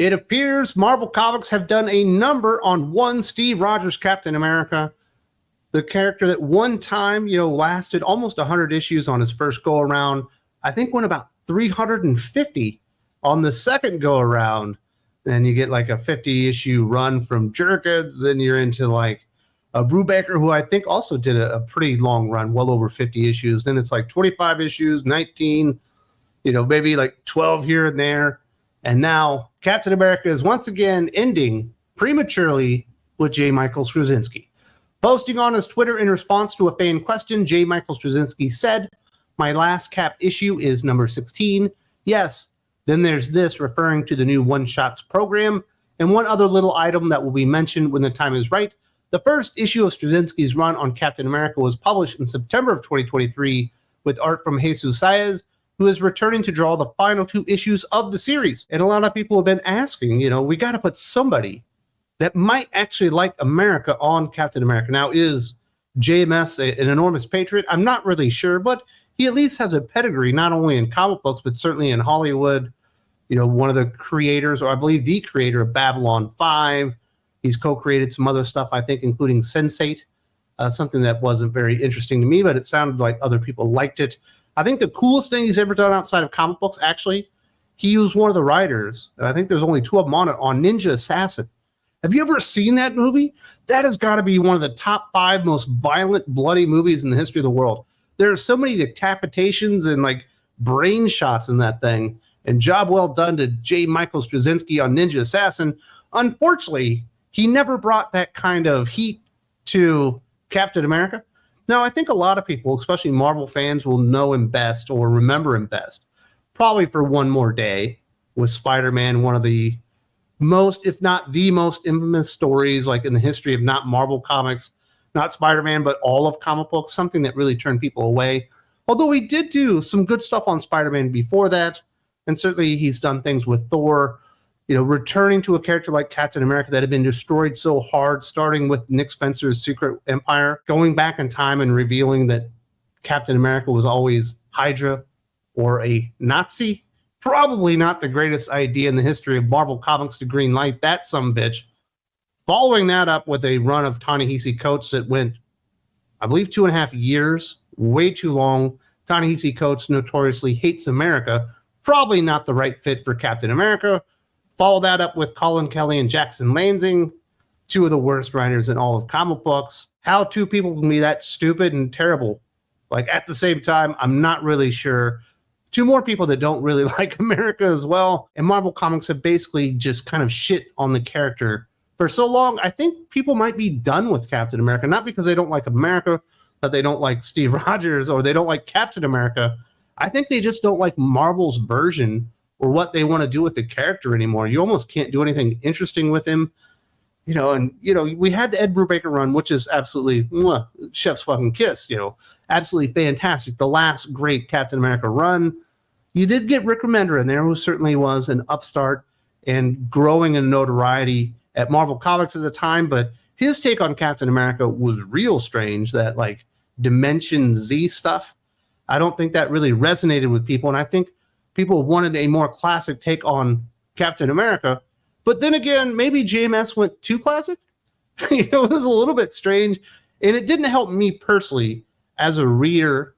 It appears Marvel Comics have done a number on one Steve Rogers Captain America, the character that one time, lasted almost 100 issues on his first go around. I think went about 350 on the second go around. Then you get like a 50 issue run from Jerkins. Then you're into like a Brubaker, who I think also did a pretty long run, well over 50 issues. Then it's like 25 issues, 19, maybe like 12 here and there. And now Captain America is once again ending prematurely with J. Michael Straczynski. Posting on his Twitter in response to a fan question, J. Michael Straczynski said, "My last Cap issue is number 16. Yes, then there's this," referring to the new one-shots program, and one other little item that will be mentioned when the time is right. The first issue of Straczynski's run on Captain America was published in September of 2023 with art from Jesus Saez, who is returning to draw the final 2 issues of the series. And a lot of people have been asking, we got to put somebody that might actually like America on Captain America. Now, is JMS an enormous patriot? I'm not really sure, but he at least has a pedigree, not only in comic books, but certainly in Hollywood. One of the creators, or I believe the creator of Babylon 5. He's co-created some other stuff, I think, including Sense8, something that wasn't very interesting to me, but it sounded like other people liked it. I think the coolest thing he's ever done outside of comic books, actually, he was one of the writers, and I think there's only 2 of them on Ninja Assassin. Have you ever seen that movie? That has got to be one of the top 5 most violent, bloody movies in the history of the world. There are so many decapitations and like brain shots in that thing. And job well done to J. Michael Straczynski on Ninja Assassin. Unfortunately, he never brought that kind of heat to Captain America. Now, I think a lot of people, especially Marvel fans, will know him best or remember him best, probably for One More Day with Spider-Man, one of the most, if not the most infamous stories like in the history of not Marvel Comics, not Spider-Man, but all of comic books, something that really turned people away. Although he did do some good stuff on Spider-Man before that, and certainly he's done things with Thor, returning to a character like Captain America that had been destroyed so hard, starting with Nick Spencer's Secret Empire, going back in time and revealing that Captain America was always Hydra or a Nazi. Probably not the greatest idea in the history of Marvel Comics to green light that sumbitch. Following that up with a run of Ta-Nehisi Coates that went, I believe, 2.5 years, way too long. Ta-Nehisi Coates notoriously hates America. Probably not the right fit for Captain America. Follow that up with Collin, Kelly, and Jackson Lanzing, 2 of the worst writers in all of comic books. How 2 people can be that stupid and terrible, like at the same time, I'm not really sure. 2 more people that don't really like America as well. And Marvel Comics have basically just kind of shit on the character for so long. I think people might be done with Captain America, not because they don't like America, but they don't like Steve Rogers or they don't like Captain America. I think they just don't like Marvel's version or what they want to do with the character anymore. You almost can't do anything interesting with him. We had the Ed Brubaker run, which is absolutely chef's fucking kiss, absolutely fantastic. The last great Captain America run. You did get Rick Remender in there, who certainly was an upstart and growing in notoriety at Marvel Comics at the time, but his take on Captain America was real strange, that like Dimension Z stuff. I don't think that really resonated with people, and I think people wanted a more classic take on Captain America. But then again, maybe JMS went too classic. It was a little bit strange. And it didn't help me personally as a reader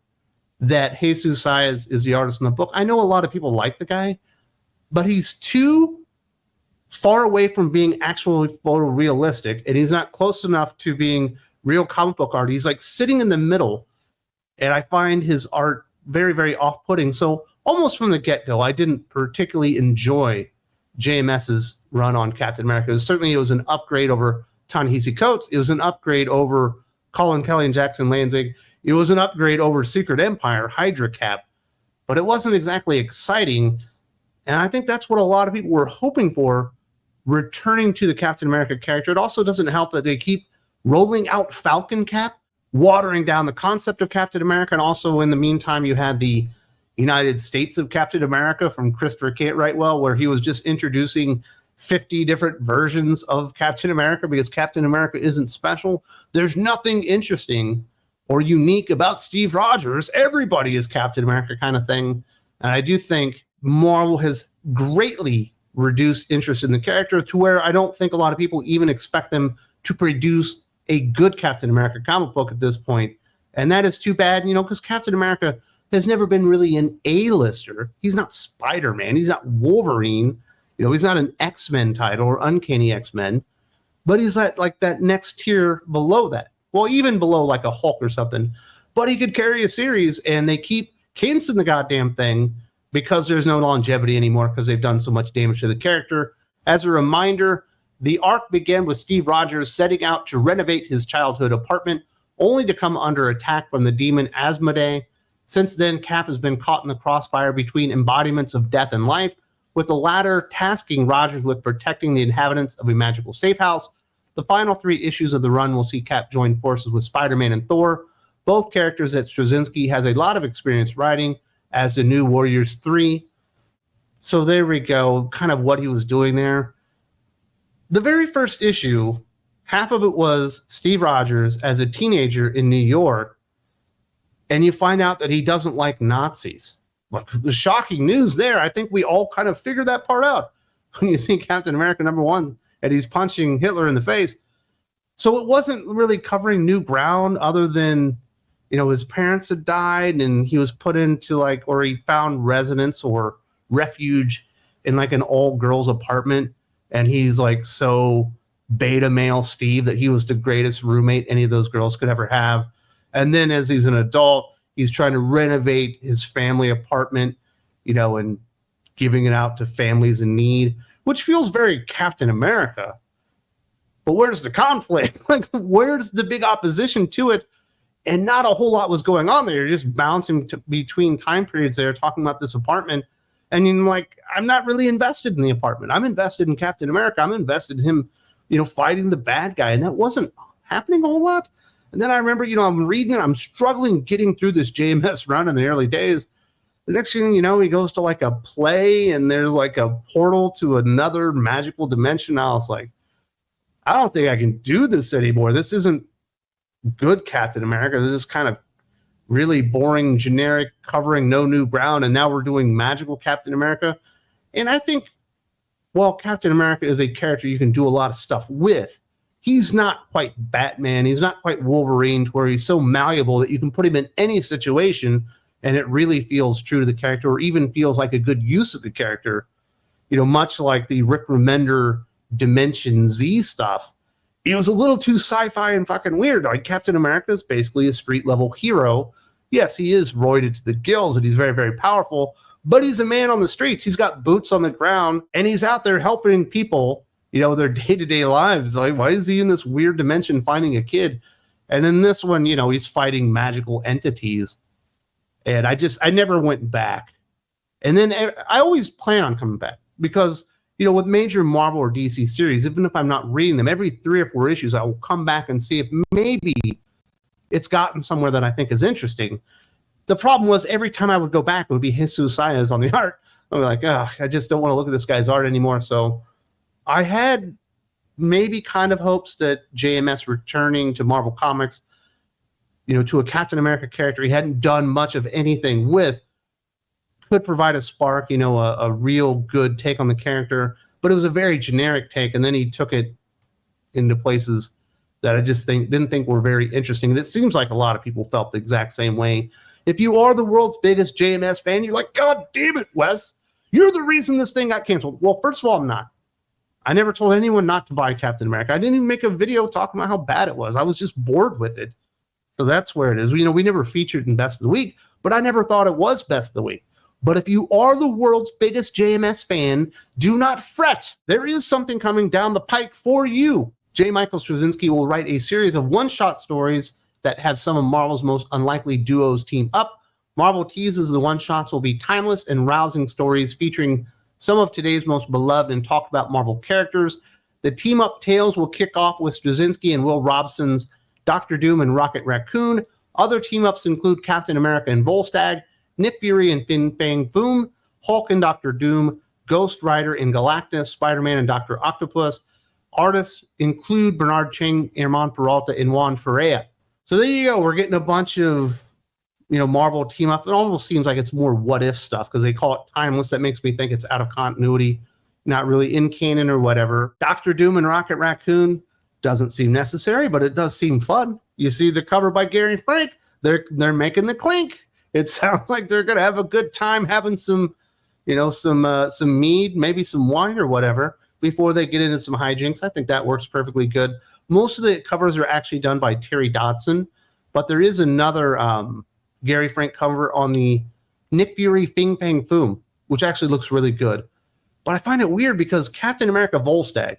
that Jesus Saez is the artist in the book. I know a lot of people like the guy, but he's too far away from being actually photorealistic, and he's not close enough to being real comic book art. He's like sitting in the middle, and I find his art very, very off-putting. So almost from the get-go, I didn't particularly enjoy JMS's run on Captain America. It was an upgrade over Ta-Nehisi Coates. It was an upgrade over Collin, Kelly, and Jackson Lanzing. It was an upgrade over Secret Empire, Hydra Cap. But it wasn't exactly exciting. And I think that's what a lot of people were hoping for, returning to the Captain America character. It also doesn't help that they keep rolling out Falcon Cap, watering down the concept of Captain America. And also in the meantime, you had the United States of Captain America from Christopher Cantwell, where he was just introducing 50 different versions of Captain America because Captain America isn't special. There's nothing interesting or unique about Steve Rogers. Everybody is Captain America kind of thing. And I do think Marvel has greatly reduced interest in the character to where I don't think a lot of people even expect them to produce a good Captain America comic book at this point. And that is too bad, because Captain America has never been really an A-lister. He's not Spider-Man. He's not Wolverine. He's not an X-Men title or Uncanny X-Men. But he's at like that next tier below that. Well, even below like a Hulk or something. But he could carry a series, and they keep canceling the goddamn thing because there's no longevity anymore because they've done so much damage to the character. As a reminder, the arc began with Steve Rogers setting out to renovate his childhood apartment, only to come under attack from the demon Asmodee. Since then, Cap has been caught in the crossfire between embodiments of death and life, with the latter tasking Rogers with protecting the inhabitants of a magical safe house. The final 3 issues of the run will see Cap join forces with Spider-Man and Thor, both characters that Straczynski has a lot of experience writing as the New Warriors 3. So there we go, kind of what he was doing there. The very first issue, half of it was Steve Rogers as a teenager in New York, and you find out that he doesn't like Nazis. Like, the shocking news there. I think we all kind of figured that part out when you see Captain America #1 and he's punching Hitler in the face. So it wasn't really covering new ground other than, his parents had died and he was put into or he found residence or refuge in an all-girls apartment. And he's so beta male Steve that he was the greatest roommate any of those girls could ever have. And then as he's an adult, he's trying to renovate his family apartment, and giving it out to families in need, which feels very Captain America. But where's the conflict? Where's the big opposition to it? And not a whole lot was going on there. You're just bouncing between time periods there, talking about this apartment. And I'm not really invested in the apartment. I'm invested in Captain America. I'm invested in him, fighting the bad guy. And that wasn't happening a whole lot. And then I remember, I'm reading it. I'm struggling getting through this JMS run in the early days. The next thing you know, he goes to a play and there's a portal to another magical dimension. I was like, I don't think I can do this anymore. This isn't good Captain America. This is kind of really boring, generic, covering no new ground. And now we're doing magical Captain America. And I think, Captain America is a character you can do a lot of stuff with. He's not quite Batman. He's not quite Wolverine, to where he's so malleable that you can put him in any situation and it really feels true to the character, or even feels like a good use of the character. Much like the Rick Remender Dimension Z stuff. It was a little too sci-fi and fucking weird. Captain America is basically a street-level hero. Yes, he is roided to the gills and he's very, very powerful, but he's a man on the streets. He's got boots on the ground and he's out there helping people, their day-to-day lives. Why is he in this weird dimension finding a kid? And in this one, he's fighting magical entities. And I never went back. And then I always plan on coming back because, with major Marvel or DC series, even if I'm not reading them, every 3 or 4 issues, I will come back and see if maybe it's gotten somewhere that I think is interesting. The problem was every time I would go back, it would be Jesus Saez on the art. I'm like, I just don't want to look at this guy's art anymore. So I had maybe kind of hopes that JMS returning to Marvel Comics, to a Captain America character he hadn't done much of anything with, could provide a spark, a real good take on the character. But it was a very generic take, and then he took it into places that I just didn't think were very interesting. And it seems like a lot of people felt the exact same way. If you are the world's biggest JMS fan, you're like, God damn it, Wes, you're the reason this thing got canceled. Well, first of all, I'm not. I never told anyone not to buy Captain America. I didn't even make a video talking about how bad it was. I was just bored with it. So that's where it is. We never featured in Best of the Week, but I never thought it was Best of the Week. But if you are the world's biggest JMS fan, do not fret. There is something coming down the pike for you. J. Michael Straczynski will write a series of one-shot stories that have some of Marvel's most unlikely duos team up. Marvel teases the one-shots will be timeless and rousing stories featuring some of today's most beloved and talked about Marvel characters. The team-up tales will kick off with Straczynski and Will Robson's Doctor Doom and Rocket Raccoon. Other team-ups include Captain America and Volstagg, Nick Fury and Fin Fang Foom, Hulk and Doctor Doom, Ghost Rider and Galactus, Spider-Man and Dr. Octopus. Artists include Bernard Chang, Herman Peralta, and Juan Ferreira. So there you go. We're getting a bunch of, Marvel team-up. It almost seems like it's more what-if stuff because they call it timeless. That makes me think it's out of continuity. not really in canon or whatever. Dr. Doom and Rocket Raccoon doesn't seem necessary, but it does seem fun. You see the cover by Gary Frank, they're making the clink. It sounds like they're gonna have a good time having some, some mead, maybe some wine or whatever before they get into some hijinks. I think that works perfectly good. Most of the covers are actually done by Terry Dodson, but there is another Gary Frank cover on the Nick Fury Fing Fang Foom, which actually looks really good. But I find it weird because Captain America Volstagg,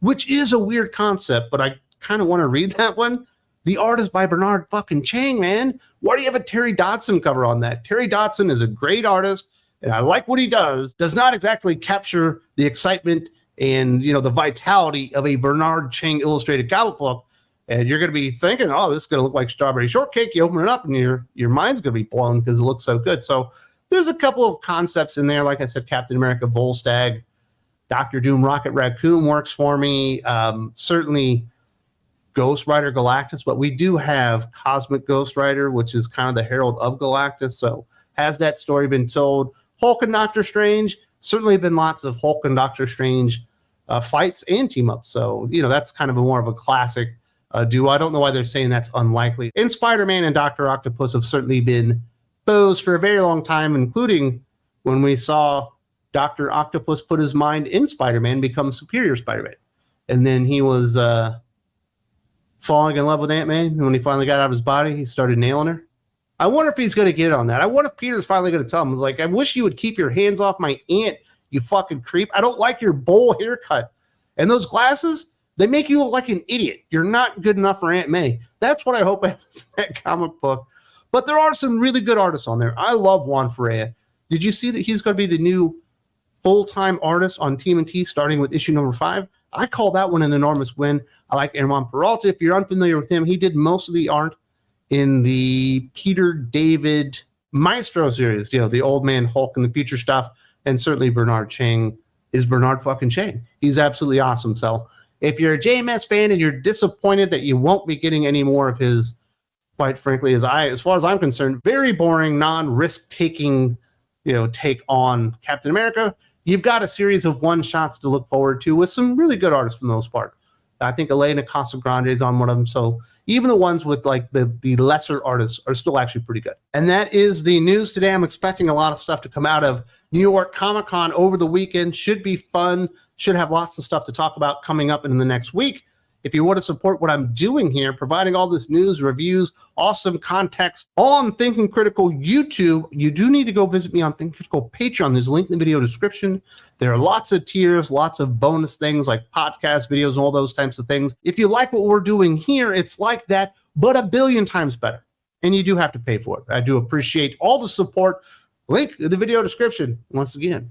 which is a weird concept, but I kind of want to read that one. The art is by Bernard fucking Chang, man. Why do you have a Terry Dodson cover on that? Terry Dodson is a great artist, and I like what he does. Does not exactly capture the excitement and, the vitality of a Bernard Chang illustrated comic book. And you're going to be thinking, oh, this is going to look like strawberry shortcake. You open it up and your mind's going to be blown because it looks so good. So there's a couple of concepts in there. Like I said, Captain America Volstagg, Dr. Doom Rocket Raccoon works for me. Certainly Ghost Rider Galactus, but we do have Cosmic Ghost Rider, which is kind of the herald of Galactus. So has that story been told? Hulk and Doctor Strange, certainly been lots of Hulk and Doctor Strange fights and team ups. So, that's kind of more of a classic duo. I don't know why they're saying that's unlikely. And Spider-Man and Dr. Octopus have certainly been foes for a very long time, including when we saw Dr. Octopus put his mind in Spider-Man, become Superior Spider-Man. And then he was falling in love with Aunt-May. And when he finally got out of his body, he started nailing her. I wonder if he's going to get on that. I wonder if Peter's finally going to tell him, I wish you would keep your hands off my aunt, you fucking creep. I don't like your bowl haircut. And those glasses, they make you look like an idiot. You're not good enough for Aunt May. That's what I hope happens in that comic book. But there are some really good artists on there. I love Juan Ferreira. Did you see that he's going to be the new full-time artist on TMNT starting with issue number 5? I call that one an enormous win. I like Herman Peralta. If you're unfamiliar with him, he did most of the art in the Peter David Maestro series, the Old Man Hulk and the future stuff. And certainly Bernard Chang is Bernard fucking Chang. He's absolutely awesome. So if you're a JMS fan and you're disappointed that you won't be getting any more of his, quite frankly, as far as I'm concerned, very boring, non-risk-taking, take on Captain America, you've got a series of one-shots to look forward to with some really good artists for the most part. I think Elena Casagrande is on one of them. So even the ones with the lesser artists are still actually pretty good. And that is the news today. I'm expecting a lot of stuff to come out of New York Comic Con over the weekend. Should be fun. Should have lots of stuff to talk about coming up in the next week. If you want to support what I'm doing here, providing all this news, reviews, awesome context on Thinking Critical YouTube, you do need to go visit me on Thinking Critical Patreon. There's a link in the video description. There are lots of tiers, lots of bonus things like podcast videos and all those types of things. If you like what we're doing here, it's like that, but a billion times better. And you do have to pay for it. I do appreciate all the support. Link in the video description once again.